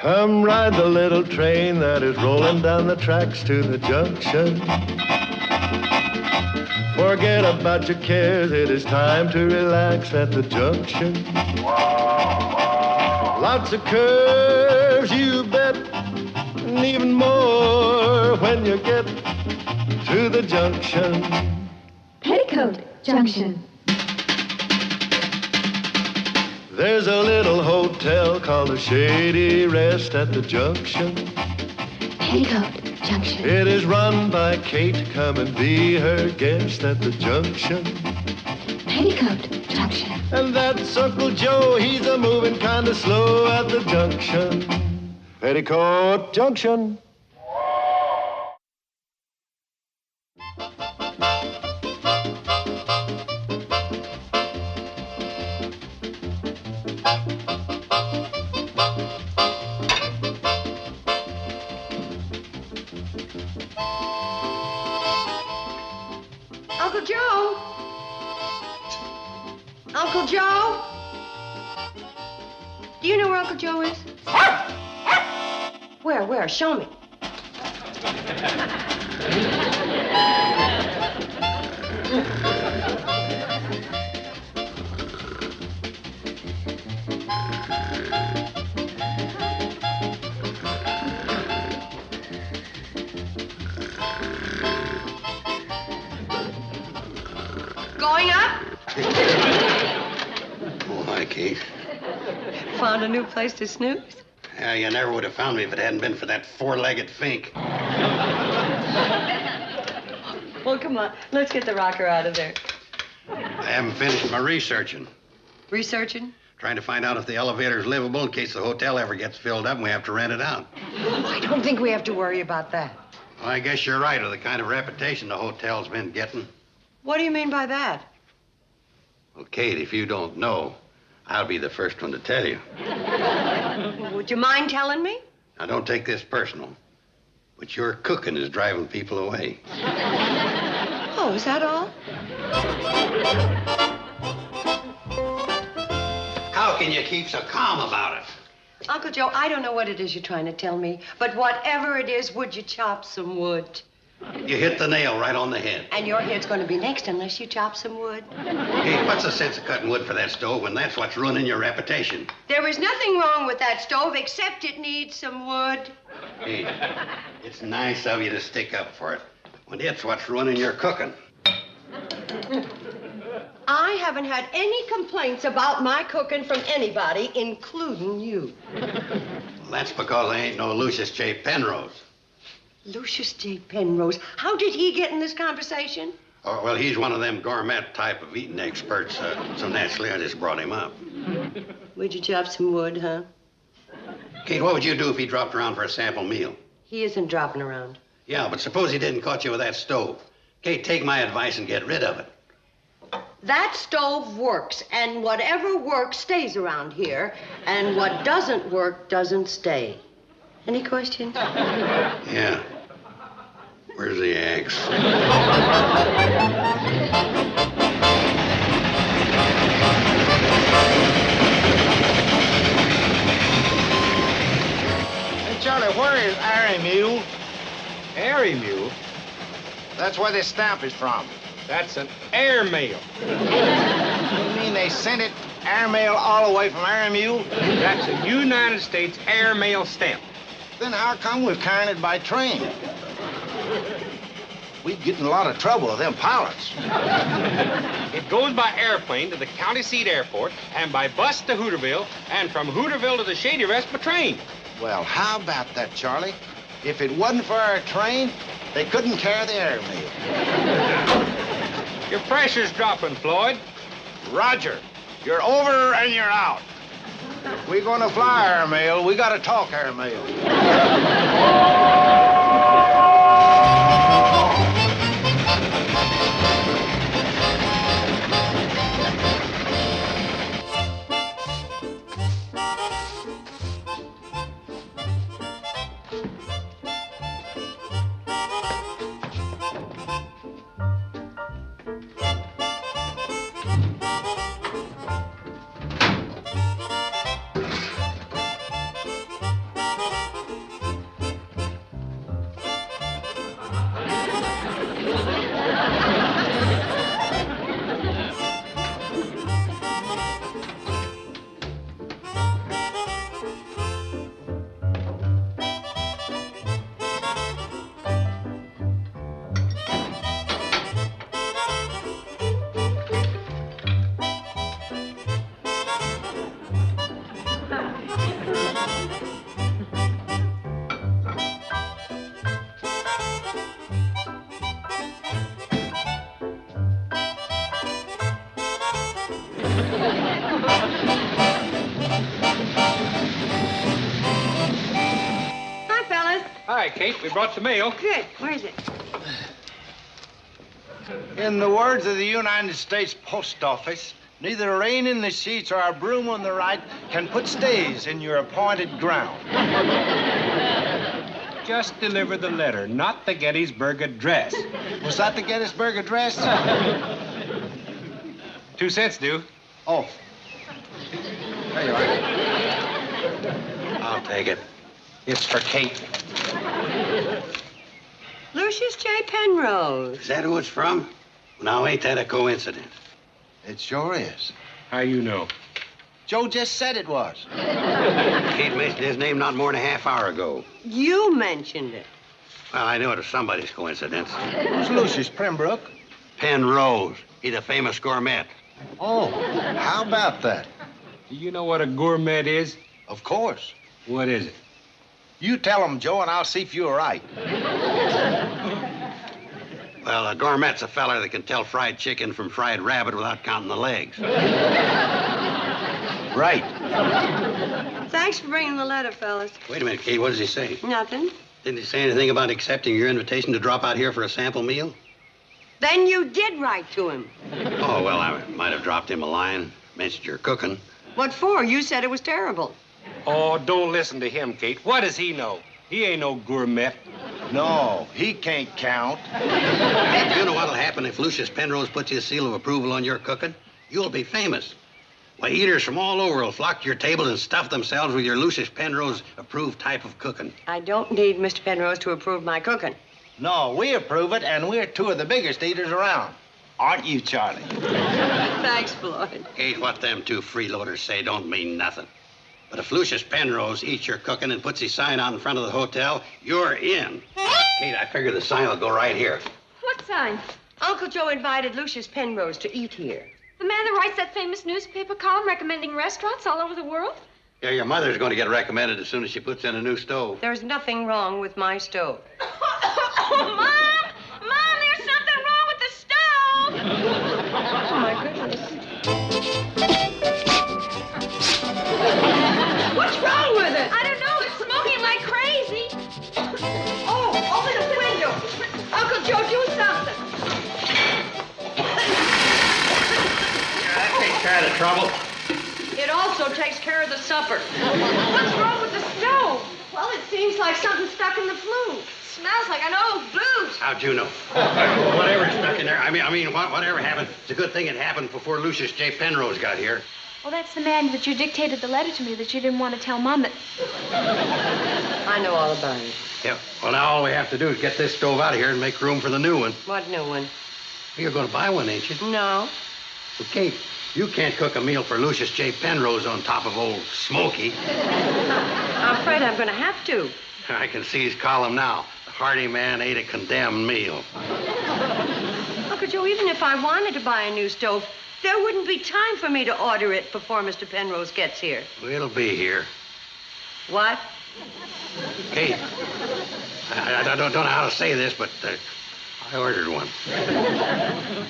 Come ride the little train that is rolling down the tracks to the junction. Forget about your cares, it is time to relax at the junction. Lots of curves, you bet, and even more when you get to the junction. Petticoat Junction. There's a little hotel called the Shady Rest at the junction. Petticoat Junction. It is run by Kate. Come and be her guest at the junction. Petticoat Junction. And that's Uncle Joe. He's a moving kind of slow at the junction. Petticoat Junction. Uncle Joe? Uncle Joe? Do you know where Uncle Joe is? Where? Show me. Going up? Oh, hi, Kate. Found a new place to snooze? Yeah, you never would have found me if it hadn't been for that four-legged fink. Well, come on. Let's get the rocker out of there. I haven't finished my researching. Researching? Trying to find out if the elevator's livable in case the hotel ever gets filled up and we have to rent it out. I don't think we have to worry about that. Well, I guess you're right with the kind of reputation the hotel's been getting. What do you mean by that? Well, Kate, if you don't know, I'll be the first one to tell you. Would you mind telling me? Now, don't take this personal, but your cooking is driving people away. Oh, is that all? How can you keep so calm about it? Uncle Joe, I don't know what it is you're trying to tell me, but whatever it is, would you chop some wood? You hit the nail right on the head. And your head's going to be next unless you chop some wood. Hey, what's the sense of cutting wood for that stove when that's what's ruining your reputation? There is nothing wrong with that stove except it needs some wood. Hey, it's nice of you to stick up for it when it's what's ruining your cooking. I haven't had any complaints about my cooking from anybody, including you. Well, that's because I ain't no Lucius J. Penrose. Lucius J. Penrose. How did he get in this conversation? Oh, well, he's one of them gourmet type of eating experts, so naturally I just brought him up. Would you chop some wood, huh? Kate, what would you do if he dropped around for a sample meal? He isn't dropping around. Yeah, but suppose he didn't caught you with that stove. Kate, take my advice and get rid of it. That stove works, and whatever works stays around here, and what doesn't work doesn't stay. Any questions? Yeah. Where's the axe? Hey, Charlie, where is Airy Mule? Airy Mule? That's where this stamp is from. That's an airmail. You mean they sent it airmail all the way from Airy Mule? That's a United States airmail stamp. Then how come we're carrying it by train? We get in a lot of trouble with them pilots. It goes by airplane to the county seat airport, and by bus to Hooterville, and from Hooterville to the Shady Rest by train. Well, how about that, Charlie? If it wasn't for our train, they couldn't carry the airmail. Your pressure's dropping, Floyd. Roger. You're over and you're out. If we're going to fly airmail, we got to talk airmail. Hi, fellas. Hi, Kate. We brought the mail. Good. Where is it? In the words of the United States Post Office, neither rain in the sheets or a broom on the right can put stays in your appointed ground. Just deliver the letter, not the Gettysburg Address. Was that the Gettysburg Address? 2 cents, do. Oh. There you are. I'll take it. It's for Kate. Lucius J. Penrose. Is that who it's from? Now, ain't that a coincidence? It sure is. How you know? Joe just said it was. Kate mentioned his name not more than a half hour ago. You mentioned it. Well, I knew it was somebody's coincidence. Who's Lucius Pembroke? Penrose. He's a famous gourmet. Oh, how about that? Do you know what a gourmet is? Of course. What is it? You tell him, Joe, and I'll see if you're right. Well, a gourmet's a feller that can tell fried chicken from fried rabbit without counting the legs. Right. Thanks for bringing the letter, fellas. Wait a minute, Kate. What does he say? Nothing. Didn't he say anything about accepting your invitation to drop out here for a sample meal? Then you did write to him. Oh, well, I might have dropped him a line. Mentioned your cooking. What for? You said it was terrible. Oh, don't listen to him, Kate. What does he know? He ain't no gourmet. No, he can't count. Hey, do you know what'll happen if Lucius Penrose puts his seal of approval on your cooking? You'll be famous. Why, eaters from all over will flock to your table and stuff themselves with your Lucius Penrose approved type of cooking. I don't need Mr. Penrose to approve my cooking. No, we approve it, and we're 2 of the biggest eaters around. Aren't you, Charlie? Thanks, Floyd. Kate, what them 2 freeloaders say don't mean nothing. But if Lucius Penrose eats your cooking and puts his sign out in front of the hotel, you're in. Kate, I figure the sign will go right here. What sign? Uncle Joe invited Lucius Penrose to eat here. The man that writes that famous newspaper column recommending restaurants all over the world? Yeah, your mother's going to get recommended as soon as she puts in a new stove. There's nothing wrong with my stove. Mom! Mom, there's something wrong with the stove! Oh, my goodness. What's wrong with it? I don't know. It's smoking like crazy. Oh, open the window. Uncle Joe, do something. That takes care of the trouble. It also takes care of the supper. What's wrong with the stove? Well, it seems like something's stuck in the flue. Smells like an old boot. How'd you know? Whatever stuck in there. I mean, whatever happened. It's a good thing it happened before Lucius J. Penrose got here. Well, that's the man that you dictated the letter to me that you didn't want to tell Mom that... I know all about it. Yeah. Well, now all we have to do is get this stove out of here and make room for the new one. What new one? You're going to buy one, ain't you? No. Well, Kate, you can't cook a meal for Lucius J. Penrose on top of old Smoky. I'm afraid I'm going to have to. I can see his column now. The hardy man ate a condemned meal. Uncle Joe, even if I wanted to buy a new stove, there wouldn't be time for me to order it before Mr. Penrose gets here. Well, it'll be here. What? Kate, I don't know how to say this, but I ordered one.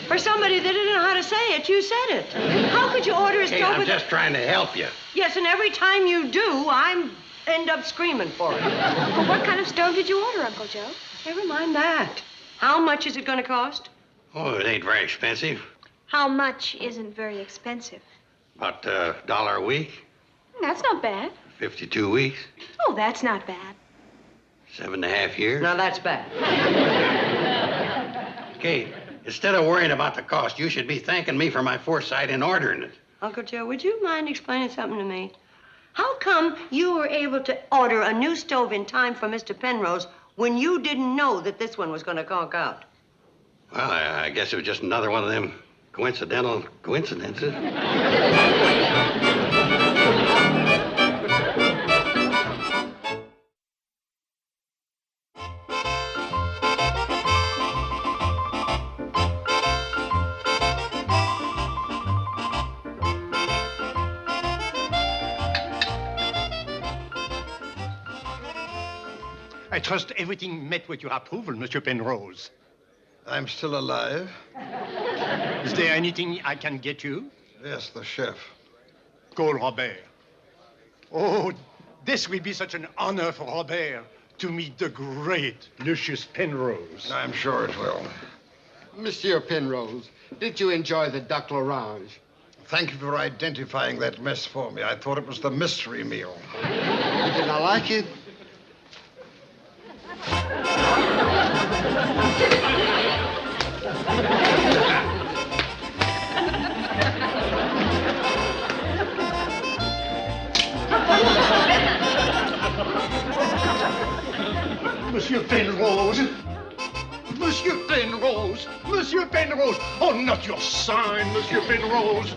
For somebody that didn't know how to say it, you said it. How could you order a Kate, stove I'm with... just trying to help you. Yes, and every time you do, I end up screaming for it. Well, what kind of stove did you order, Uncle Joe? Never mind that. How much is it going to cost? Oh, it ain't very expensive. How much isn't very expensive? About $1 a week, That's not bad. 52 weeks, Oh, that's not bad. 7.5 years. Now, that's bad. Kate, instead of worrying about the cost, you should be thanking me for my foresight in ordering it. Uncle Joe, would you mind explaining something to me? How come you were able to order a new stove in time for Mr. Penrose when you didn't know that this one was going to conk out? Well, I guess it was just another one of them coincidental coincidences. I trust everything met with your approval, Monsieur Penrose. I'm still alive. Is there anything I can get you? Yes, the chef. Call Robert. Oh, this will be such an honor for Robert to meet the great Lucius Penrose. I'm sure it will. Monsieur Penrose, did you enjoy the duck l'orange? Thank you for identifying that mess for me. I thought it was the mystery meal. You did not like it? Monsieur Penrose! Monsieur Penrose! Monsieur Penrose! Oh, not your sign, Monsieur Penrose!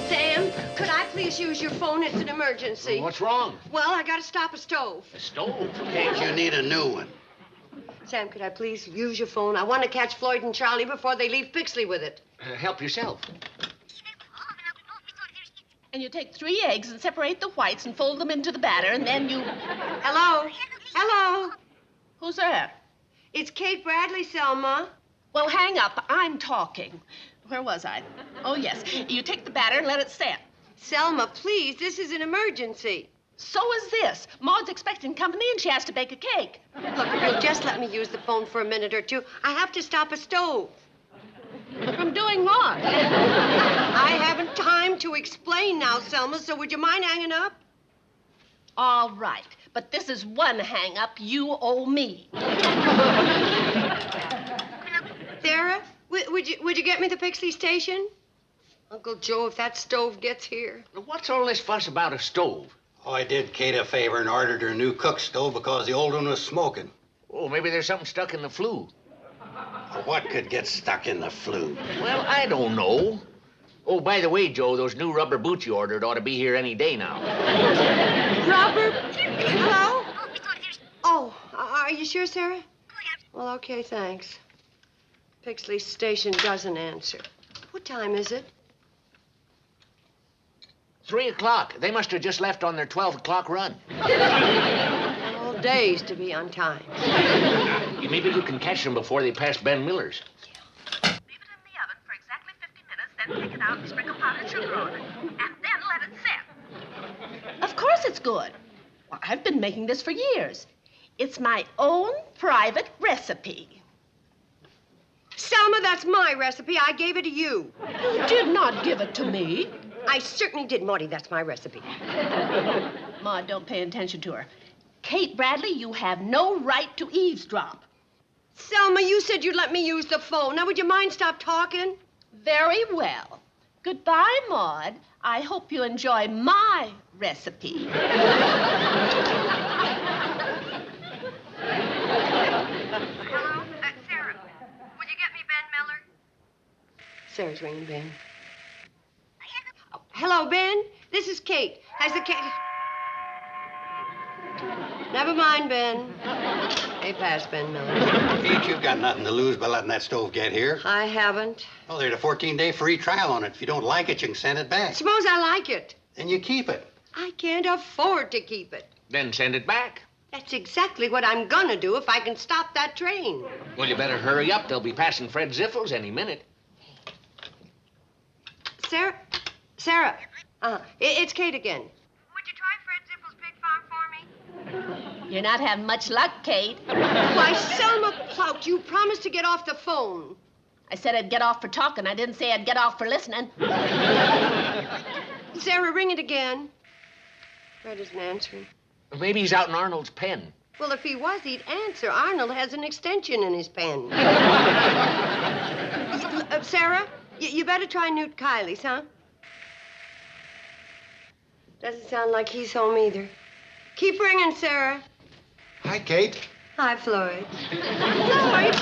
Sam, could I please use your phone? It's an emergency. What's wrong? Well, I gotta stop a stove. A stove? Can't you need a new one? Sam, could I please use your phone? I want to catch Floyd and Charlie before they leave Pixley with it. Help yourself. And you take 3 eggs and separate the whites and fold them into the batter, and then you... Hello? Hello? Who's there? It's Kate Bradley, Selma. Well, hang up. I'm talking. Where was I? Oh, yes. You take the batter and let it set. Selma, please, this is an emergency. So is this. Maud's expecting company, and she has to bake a cake. Look, if you'll just let me use the phone for a minute or two, I have to stop a stove. From doing what? I haven't time to explain now, Selma, so would you mind hanging up? All right. But this is one hang-up you owe me. Sarah, would you get me the Pixley station? Uncle Joe, if that stove gets here. What's all this fuss about a stove? Oh, I did Kate a favor and ordered her a new cook stove because the old one was smoking. Oh, maybe there's something stuck in the flue. What could get stuck in the flue? Well, I don't know. Oh, by the way, Joe, those new rubber boots you ordered ought to be here any day now. Rubber? Hello? Oh, are you sure, Sarah? Well, okay, thanks. Pixley station doesn't answer. What time is it? 3 o'clock. They must have just left on their 12 o'clock run. All days to be on time. Maybe you can catch them before they pass Ben Miller's. Leave it in the oven for exactly 50 minutes, then take it out and sprinkle powdered sugar on it. And then let it set. Of course it's good. Well, I've been making this for years. It's my own private recipe. Selma, that's my recipe. I gave it to you. You did not give it to me. I certainly did, Maudie. That's my recipe. Maud, don't pay attention to her. Kate Bradley, you have no right to eavesdrop. Selma, you said you'd let me use the phone. Now, would you mind stop talking? Very well. Goodbye, Maud. I hope you enjoy my recipe. Hello, Sarah. Would you get me Ben Miller? Sarah's ringing Ben. Oh, hello, Ben. This is Kate. Has the Kate... Never mind, Ben. Hey, pass, Ben Miller. Kate, you've got nothing to lose by letting that stove get here. I haven't. Oh, there's a 14-day free trial on it. If you don't like it, you can send it back. Suppose I like it. Then you keep it. I can't afford to keep it. Then send it back. That's exactly what I'm gonna do if I can stop that train. Well, you better hurry up. They'll be passing Fred Ziffels any minute. Sarah. It's Kate again. Would you try Fred Zippel's pig farm for me? You're not having much luck, Kate. Why, Selma Plout, you promised to get off the phone. I said I'd get off for talking. I didn't say I'd get off for listening. Sarah, ring it again. Fred isn't answering. Maybe he's out in Arnold's pen. Well, if he was, he'd answer. Arnold has an extension in his pen. Sarah, you better try Newt Kiley's, huh? Doesn't sound like he's home either. Keep ringing, Sarah. Hi, Kate. Hi, Floyd. Floyd,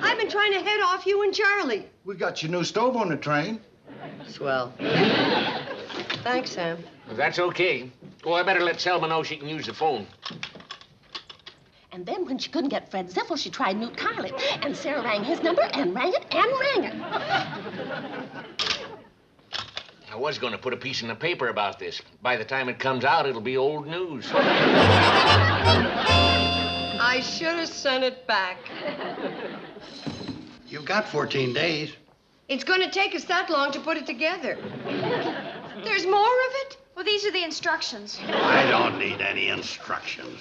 I've been trying to head off you and Charlie. We got your new stove on the train. Swell. Thanks, Sam. That's okay. Oh, I better let Selma know she can use the phone. And then when she couldn't get Fred Ziffel, she tried Newt Carlin. And Sarah rang his number and rang it and rang it. I was going to put a piece in the paper about this. By the time it comes out, it'll be old news. I should have sent it back. You've got 14 days. It's going to take us that long to put it together. There's more of it? Well, these are the instructions. I don't need any instructions.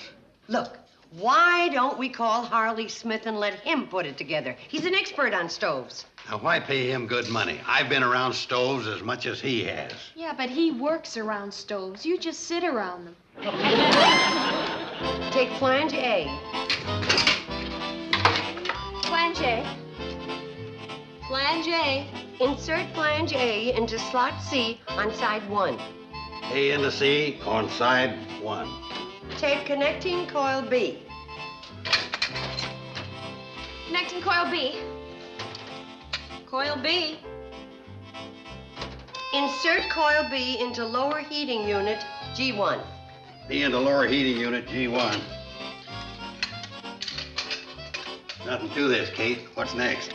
Look, why don't we call Harley Smith and let him put it together? He's an expert on stoves. Now, why pay him good money? I've been around stoves as much as he has. Yeah, but he works around stoves. You just sit around them. Take flange A. Flange A. Flange A. Insert flange A into slot C on side 1. A into C on side 1. Tape connecting coil B. Connecting coil B. Coil B. Insert coil B into lower heating unit G1. B into lower heating unit G1. Nothing to this, Kate. What's next?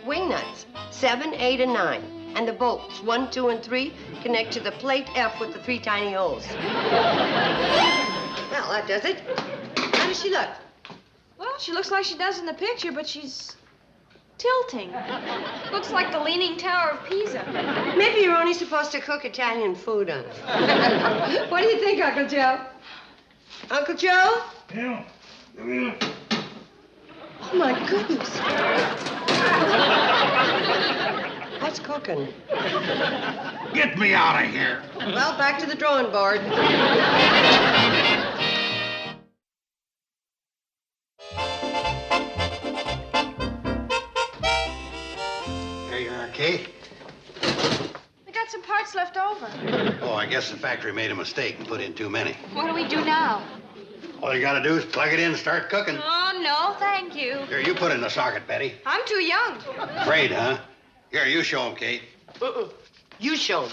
Wing nuts 7, 8, and 9. And the bolts 1, 2, and 3 connect to the plate F with the 3 tiny holes. Well, that does it. How does she look? Well, she looks like she does in the picture, but she's tilting. Looks like the Leaning Tower of Pisa. Maybe you're only supposed to cook Italian food on it. What do you think, Uncle Joe? Uncle Joe? Yeah. Oh, my goodness. What's cooking? Get me out of here. Well, back to the drawing board. There you are, Kate. We got some parts left over. Oh, I guess the factory made a mistake and put in too many. What do we do now? All you gotta do is plug it in and start cooking. Oh, no, thank you. Here, you put it in the socket, Betty. I'm too young. Afraid, huh? Here, you show him, Kate. You show 'em.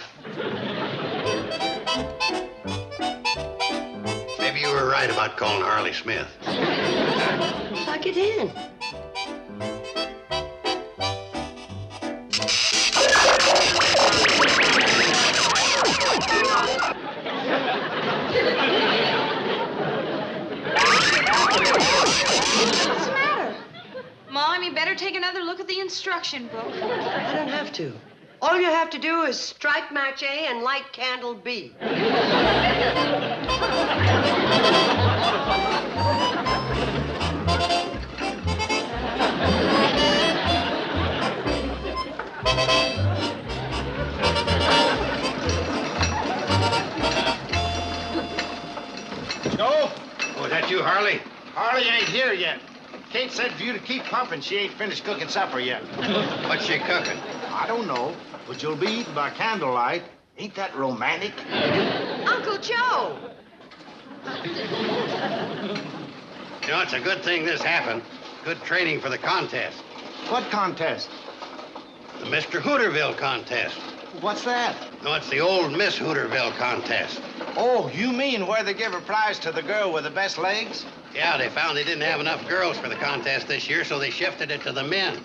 Maybe you were right about calling Harley Smith. Plug it in. What's the matter? Mom, you better take another look at the instruction book. I don't have to. All you have to do is strike match A and light candle B. Joe? Oh, is that you, Harley? Harley ain't here yet. Kate said for you to keep pumping. She ain't finished cooking supper yet. What's she cooking? I don't know, but you'll be eating by candlelight. Ain't that romantic? Uncle Joe! You know, it's a good thing this happened. Good training for the contest. What contest? The Mr. Hooterville contest. What's that? No, it's the old Miss Hooterville contest. Oh, you mean where they give a prize to the girl with the best legs? Yeah, they found they didn't have enough girls for the contest this year, so they shifted it to the men.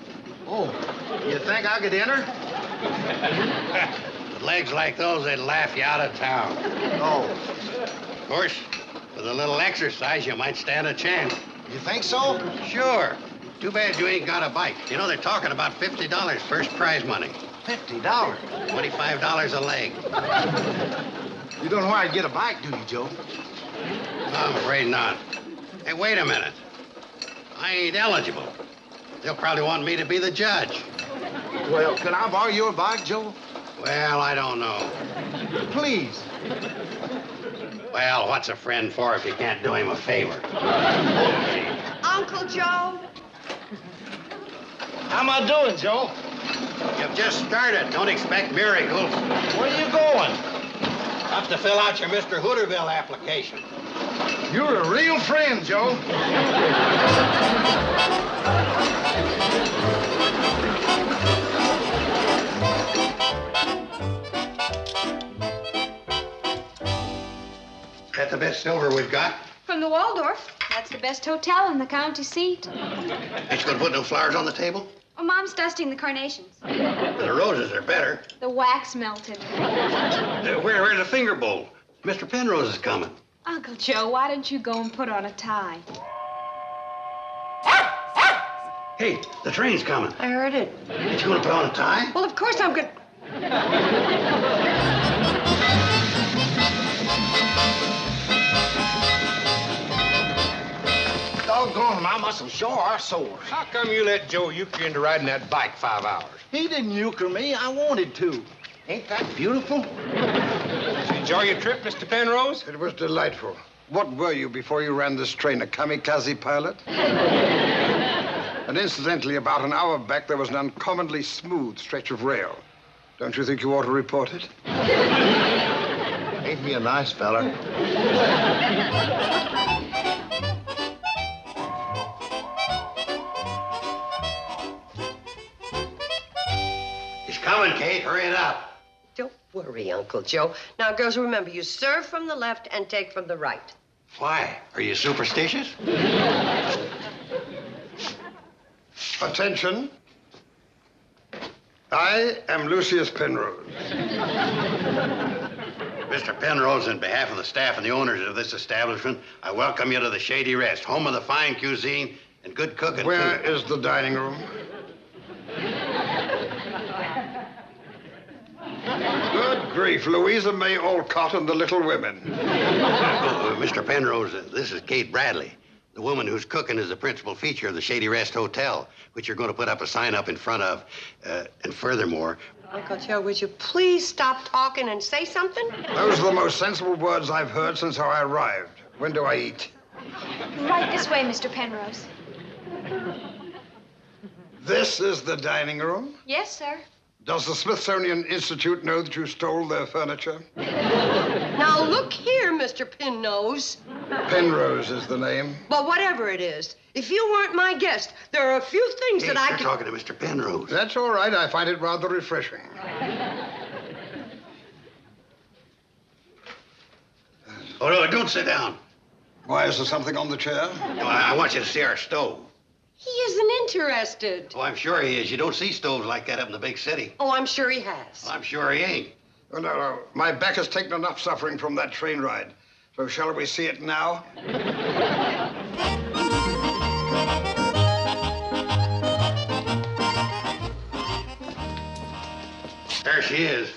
Oh, you think I could enter? With legs like those, they'd laugh you out of town. Oh. Of course, with a little exercise, you might stand a chance. You think so? Sure. Too bad you ain't got a bike. You know, they're talking about $50 first prize money. $50? $25 a leg. You don't know where I'd get a bike, do you, Joe? I'm afraid not. Hey, wait a minute. I ain't eligible. They'll probably want me to be the judge. Well, can I borrow your bike, Joe? Well, I don't know. Please. Well, what's a friend for if you can't do him a favor? Uncle Joe! How am I doing, Joe? You've just started. Don't expect miracles. Where are you going? Have to fill out your Mr. Hooterville application. You're a real friend, Joe. that the best silver we've got? From the Waldorf. That's the best hotel in the county seat. Ain't you gonna put no flowers on the table? Oh, Mom's dusting the carnations. The roses are better. The wax melted. Where's the finger bowl? Mr. Penrose is coming. Uncle Joe, why don't you go and put on a tie? Hey, the train's coming. I heard it. Ain't you gonna put on a tie? Well, of course I'm good. Doggone, my muscles sure are sore. How come you let Joe euchre you into riding that bike 5 hours? He didn't euchre me. I wanted to. Ain't that beautiful? Did you enjoy your trip, Mr. Penrose? It was delightful. What were you before you ran this train, a kamikaze pilot? And incidentally, about an hour back, there was an uncommonly smooth stretch of rail. Don't you think you ought to report it? Ain't he a nice feller? He's coming, Kate. Hurry it up. Don't worry, Uncle Joe. Now, girls, remember, you serve from the left and take from the right. Why? Are you superstitious? Attention. I am Lucius Penrose. Mr. Penrose, on behalf of the staff and the owners of this establishment, I welcome you to the Shady Rest, home of the fine cuisine and good cooking. Where too. is the dining room? Good grief, Louisa May Alcott and the Little Women. Mr. Penrose, this is Kate Bradley, the woman whose cooking is the principal feature of the Shady Rest Hotel, which you're going to put up a sign up in front of. And furthermore... Uncle Joe, would you please stop talking and say something? Those are the most sensible words I've heard since I arrived. When do I eat? Right this way, Mr. Penrose. This is the dining room? Yes, sir. Does the Smithsonian Institute know that you stole their furniture? Now, look here, Mr. Pinnose. Penrose is the name. But whatever it is, if you weren't my guest, there are a few things Kate, that I you're could... talking to Mr. Penrose. That's all right. I find it rather refreshing. Oh, no, don't sit down. Why, is there something on the chair? No, I want you to see our stove. He isn't interested. Oh, I'm sure he is. You don't see stoves like that up in the big city. Oh, I'm sure he has. Well, I'm sure he ain't. Oh, no. My back has taken enough suffering from that train ride. So shall we see it now? There she is.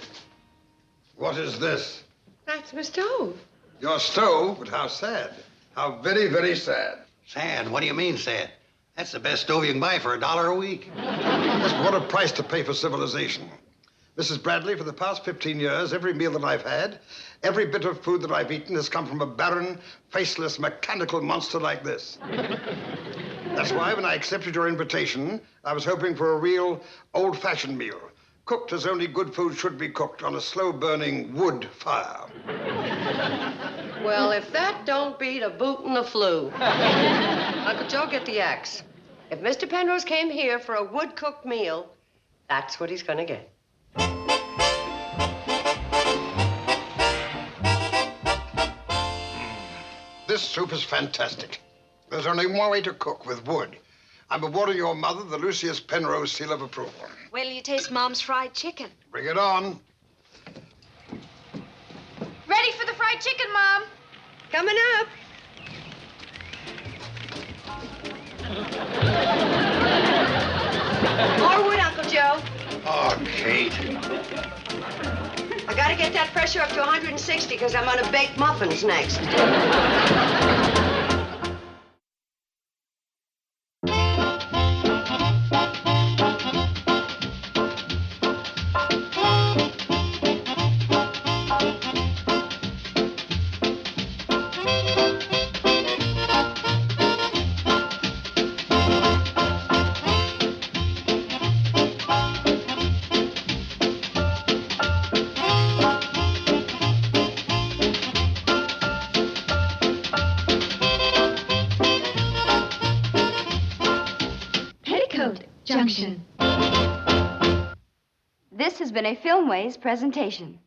What is this? That's my stove. Your stove? But how sad. How very, very sad. Sad? What do you mean, sad? That's the best stove you can buy for $1 a week. Yes, but what a price to pay for civilization. Mrs. Bradley, for the past 15 years, every meal that I've had, every bit of food that I've eaten has come from a barren, faceless, mechanical monster like this. That's why, when I accepted your invitation, I was hoping for a real, old-fashioned meal, cooked as only good food should be cooked on a slow-burning wood fire. Well, if that don't beat a boot in the flu. Uncle Joe, get the axe. If Mr. Penrose came here for a wood-cooked meal, that's what he's gonna get. This soup is fantastic. There's only one way to cook, with wood. I'm awarding your mother the Lucius Penrose seal of approval. Wait till you taste Mom's fried chicken. Bring it on. Ready for the fried chicken, Mom. Coming up. More wood, Uncle Joe. Oh, Kate. I gotta get that pressure up to 160 because I'm gonna bake muffins next. Petticoat, Junction. This has been a Filmways presentation.